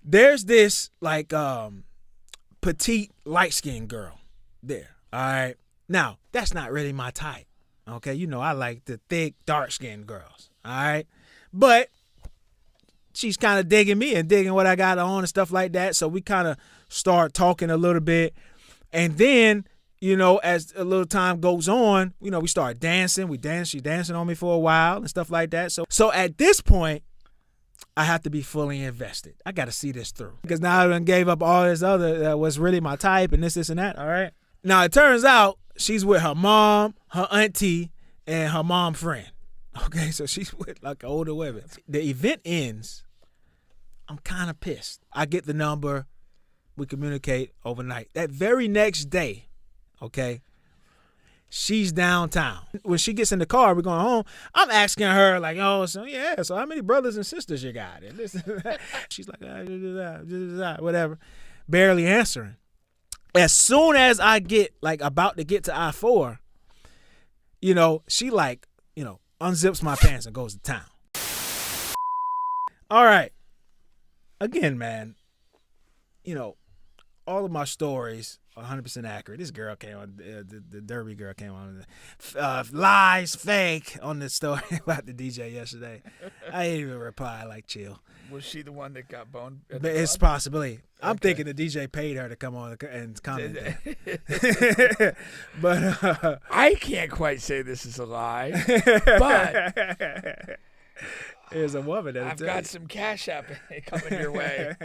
There's this like petite light skinned girl there. All right. Now that's not really my type. Okay, I like the thick dark skinned girls. All right, but she's kind of digging me and digging what I got on and stuff like that. So we kind of start talking a little bit, and then as a little time goes on, we start dancing. We dance. She's dancing on me for a while and stuff like that. So at this point, I have to be fully invested. I got to see this through because now I done gave up all this other that was really my type and this and that. All right. Now it turns out she's with her mom, her auntie, and her mom friend. Okay, so she's with like older women. The event ends. I'm kind of pissed. I get the number. We communicate overnight. That very next day, okay, she's downtown. When she gets in the car, we're going home. I'm asking her like, so how many brothers and sisters you got? And this, she's like, whatever, barely answering. As soon as I get like about to get to I-4, she like, unzips my pants and goes to town. All right. Again, man, all of my stories are 100% accurate. This girl came on, the Derby girl came on, lies, fake on this story about the DJ yesterday. I didn't even reply, like, chill. Was she the one that got boned? It's a possibility. I'm thinking the DJ paid her to come on and comment. But I can't quite say this is a lie, but there's a woman that I've got some cash app coming your way.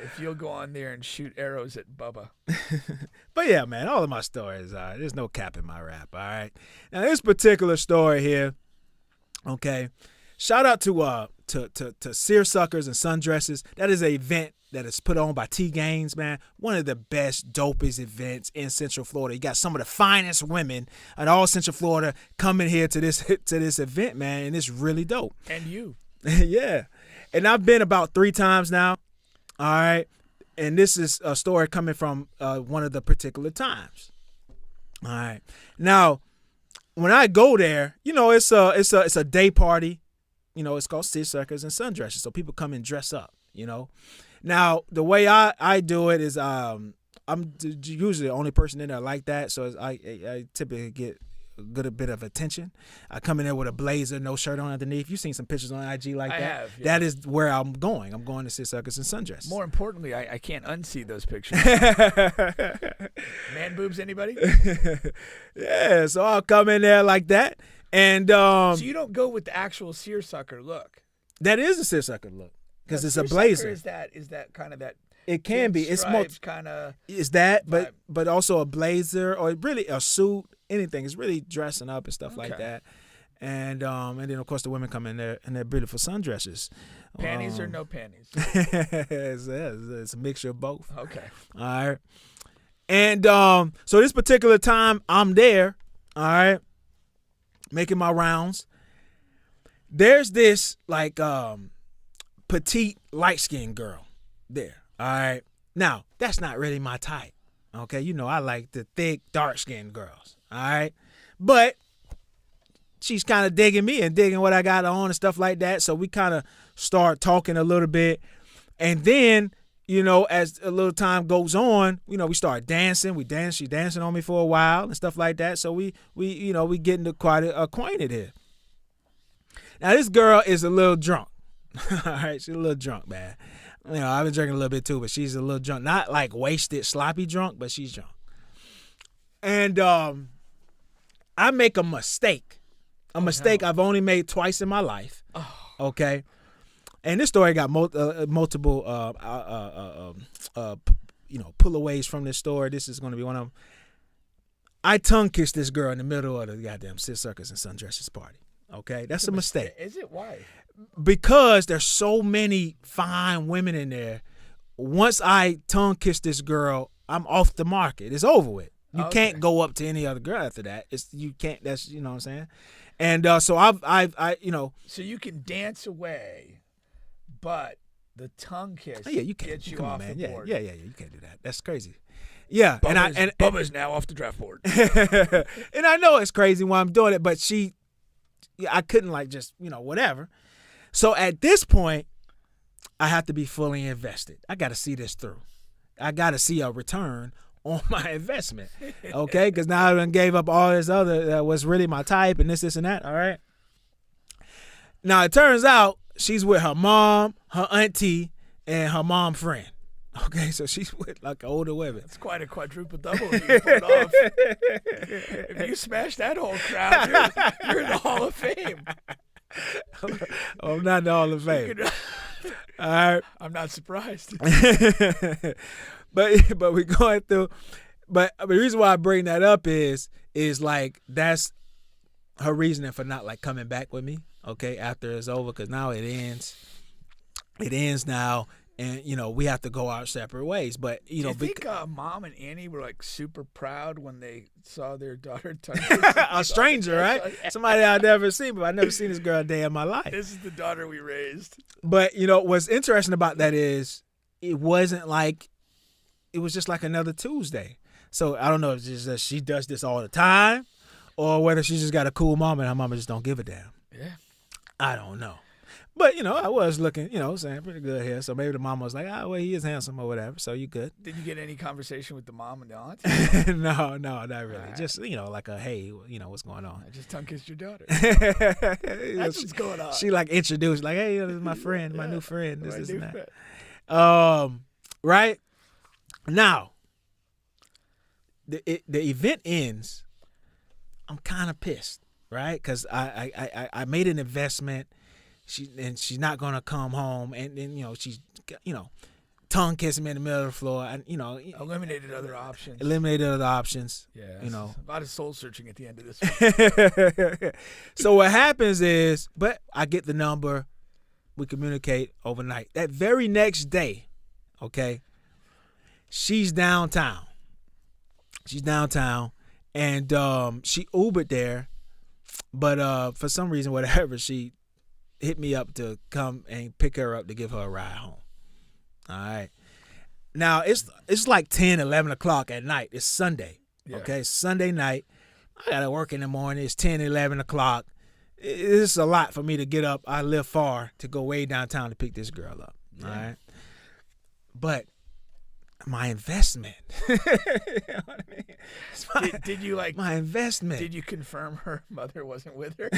If you'll go on there and shoot arrows at Bubba. But yeah, man, all of my stories, there's no cap in my rap, all right? Now, this particular story here, okay, shout out to seersuckers and sundresses. That is an event that is put on by T Gaines, man. One of the best, dopest events in Central Florida. You got some of the finest women in all Central Florida coming here to this event, man, and it's really dope. And you. Yeah. And I've been about 3 times now. All right, and this is a story coming from one of the particular times. All right, now when I go there, it's a day party. It's called seersuckers and sundresses, so people come and dress up. Now the way I do it is I'm usually the only person in there like that, so I typically get a good bit of attention. I come in there with a blazer, no shirt on underneath. You've seen some pictures on IG like that. I have. Yeah. That is where I'm going. I'm going to seersuckers and sundresses. More importantly, I can't unsee those pictures. Man boobs, anybody? Yeah, so I'll come in there like that. And so you don't go with the actual seersucker look. That is a seersucker look because it's a blazer. Is that kind of that? It can be. It's more kind of. Is that, but also a blazer or really a suit. Anything. It's really dressing up and stuff like that. And then of course the women come in there in their beautiful sundresses. Panties or no panties? It's a mixture of both. Okay. All right. And so this particular time I'm there, all right, making my rounds. There's this like petite light skinned girl there. All right. Now that's not really my type. Okay, I like the thick dark skinned girls. All right. But she's kind of digging me and digging what I got on and stuff like that. So we kind of start talking a little bit. And then, as a little time goes on, we start dancing. We dance. She's dancing on me for a while and stuff like that. So we getting quite acquainted here. Now, this girl is a little drunk. All right. She's a little drunk, man. I've been drinking a little bit too, but she's a little drunk. Not like wasted, sloppy drunk, but she's drunk. And I make a mistake. A mistake I've only made twice in my life. Oh. Okay. And this story got multiple pullaways from this story. This is going to be one of them. I tongue kissed this girl in the middle of the goddamn seersuckers and sundresses party. Okay, that's a mistake. Is it? Why? Because there's so many fine women in there. Once I tongue kiss this girl, I'm off the market. It's over with. You can't go up to any other girl after that. You can't. That's what I'm saying. And so I've So you can dance away, but the tongue kiss you can't. gets you Come off on, man. the board. Yeah. You can't do that. That's crazy. Yeah, Bubba's now off the draft board. And I know it's crazy why I'm doing it, but I couldn't just whatever. So at this point, I have to be fully invested. I got to see this through. I got to see a return on my investment, okay? Because now I done gave up all this other that was really my type and this, and that, all right? Now, it turns out she's with her mom, her auntie, and her mom friend. Okay, so she's with like older women. It's quite a quadruple double you pulled off. If you smash that whole crowd, you're in the Hall of Fame. I'm not in the Hall of Fame. All right. I'm not surprised. but we're going through. But the reason why I bring that up is like that's her reasoning for not like coming back with me. Okay, after it's over, because now it ends. It ends now. And, we have to go our separate ways. But, Do you think Mom and Annie were, like, super proud when they saw their daughter touch a stranger, right? Somebody I've never seen, but I've never seen this girl a day in my life. This is the daughter we raised. But, what's interesting about that is it wasn't like – it was just like another Tuesday. So, I don't know if it's just that she does this all the time or whether she just got a cool mom and her mama just don't give a damn. Yeah. I don't know. But, I was looking, saying pretty good here. So maybe the mama was like, well, he is handsome or whatever. So you good. Did you get any conversation with the mom and the aunt? No, not really. Right. Just, like a, hey, what's going on? I just tongue kissed your daughter. That's what's going on. She like introduced, like, hey, this is my friend, my new friend. This and that. Right? Now, the event ends. I'm kind of pissed, right? Because I made an investment. She's not gonna come home, and she's tongue kissing me in the middle of the floor, and eliminated other options. Yeah, a lot of soul searching at the end of this one. So what happens is, but I get the number, we communicate overnight. That very next day, okay, she's downtown, and she Ubered there, but for some reason, whatever, she hit me up to come and pick her up to give her a ride home. All right. Now, it's like 10, 11 o'clock at night. It's Sunday. Yeah. Okay, it's Sunday night. I got to work in the morning. It's 10, 11 o'clock. It's a lot for me to get up. I live far to go way downtown to pick this girl up. Yeah. All right. But my investment. You know what I mean? Did you like my investment? Did you confirm her mother wasn't with her?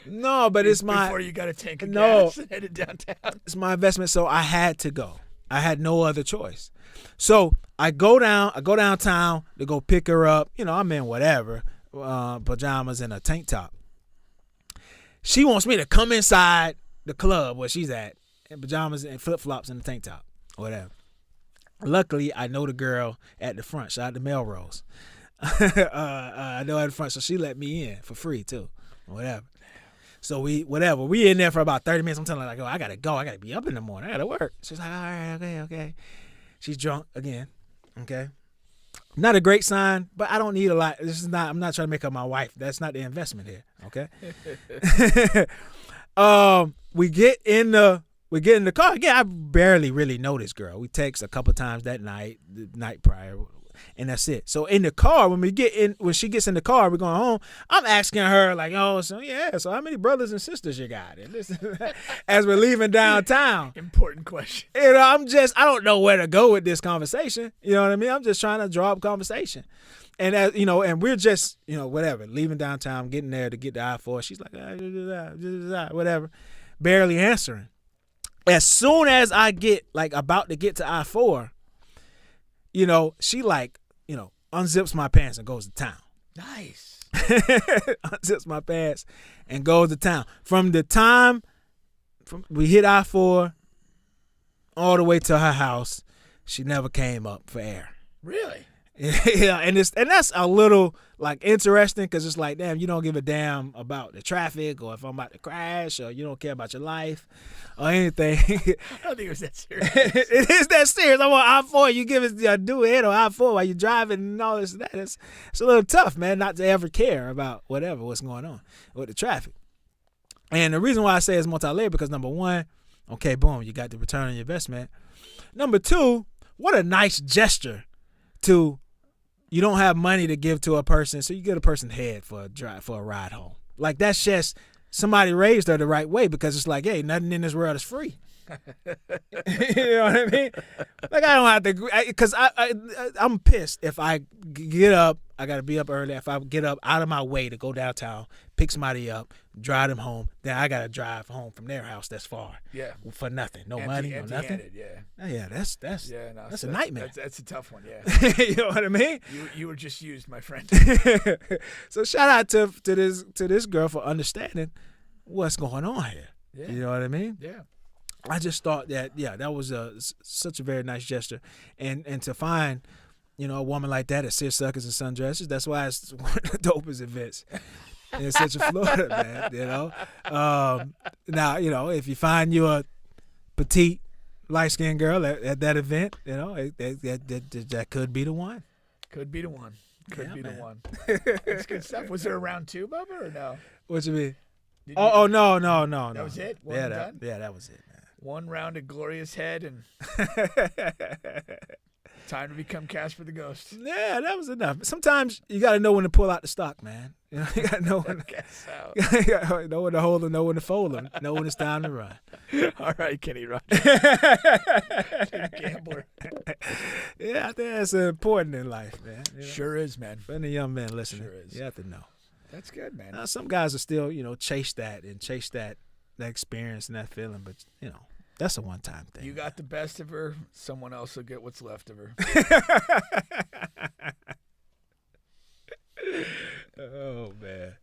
No, but it's my before you got a tank of gas and headed downtown. It's my investment, so I had to go. I had no other choice. So I go downtown to go pick her up. I'm in whatever pajamas and a tank top. She wants me to come inside the club where she's at in pajamas and flip flops and a tank top. Whatever. Luckily, I know the girl at the front. Shout out to Melrose. I know at the front, so she let me in for free too. Whatever. So we in there for about 30 minutes. I'm telling her, like, I gotta go. I gotta be up in the morning. I gotta work. She's like, all right, okay. She's drunk again. Okay. Not a great sign, but I don't need a lot. I'm not trying to make her my wife. That's not the investment here. Okay. We get in the car. Again, I barely really know this girl. We text a couple times that night, the night prior, and that's it. So in the car, when she gets in the car, we're going home, I'm asking her, like, so how many brothers and sisters you got? And this, as we're leaving downtown. Important question. I don't know where to go with this conversation. You know what I mean? I'm just trying to draw up conversation. And and we're just, whatever, leaving downtown, getting there to get the I-4. She's like, whatever, barely answering. As soon as I get about to get to I-4, she unzips my pants and goes to town. Nice. Unzips my pants and goes to town. From the time we hit I-4 all the way to her house, she never came up for air. Really? Yeah, and that's a little interesting because it's like, damn, you don't give a damn about the traffic or if I'm about to crash or you don't care about your life or anything. I don't think it was that serious. It is that serious. I'm on I-4. You give it a do ahead on I-4 while you're driving and all this and that. It's a little tough, man, not to ever care about what's going on with the traffic. And the reason why I say it's multi-layered because number one, okay, boom, you got the return on your investment. Number two, what a nice gesture to. You don't have money to give to a person, so you get a person head for a ride home. Like that's just somebody raised her the right way, because it's like, hey, nothing in this world is free. You know what I mean? Like, I don't have to, because I'm pissed if I get up. I got to be up early. If I get up out of my way to go downtown, pick somebody up, drive them home, then I got to drive home from their house that's far. Yeah. For nothing. No money, no nothing. Yeah, that's a nightmare. That's a tough one, yeah. You know what I mean? You were just used, my friend. So shout out to this girl for understanding what's going on here. Yeah. You know what I mean? Yeah. I just thought that, that was such a very nice gesture. And to find, a woman like that at seersuckers and sundresses, that's why it's one of the dopest events in Central Florida, man, now, if you find you a petite, light-skinned girl at that event, that could be the one. Could be the one. Could be man. the one. That's good stuff. Was there a round 2, Bubba, or no? What you mean? No. That was it? Done? That was it, man. One round of Gloria's head and time to become Casper the Ghost. Yeah, that was enough. Sometimes you got to know when to pull out the stock, man. You got to know when to know when to hold them, know when to fold them, know when it's time to run. All right, Kenny Rogers. Gambler. Yeah, I think that's important in life, man. Sure is, man. For any young men listening, Sure is. you have to know. That's good, man. Now, some guys are still, chase that experience and that feeling, but that's a one-time thing. You got the best of her. Someone else will get what's left of her. Oh, man.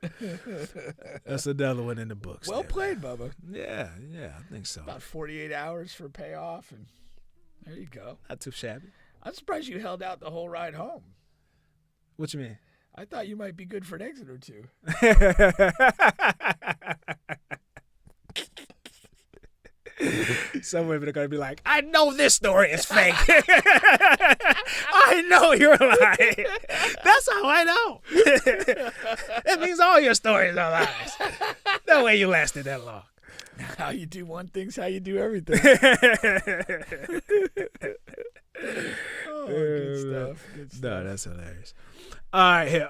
That's another one in the books. Well played, Bubba. Yeah, I think so. About 48 hours for payoff, and there you go. Not too shabby. I'm surprised you held out the whole ride home. What you mean? I thought you might be good for an exit or two. Some women are going to be like, I know this story is fake. I know you're lying. That's how I know. That means all your stories are lies. No way you lasted that long. How you do one thing's how you do everything. Oh, good stuff. Good stuff. No, that's hilarious. All right, here.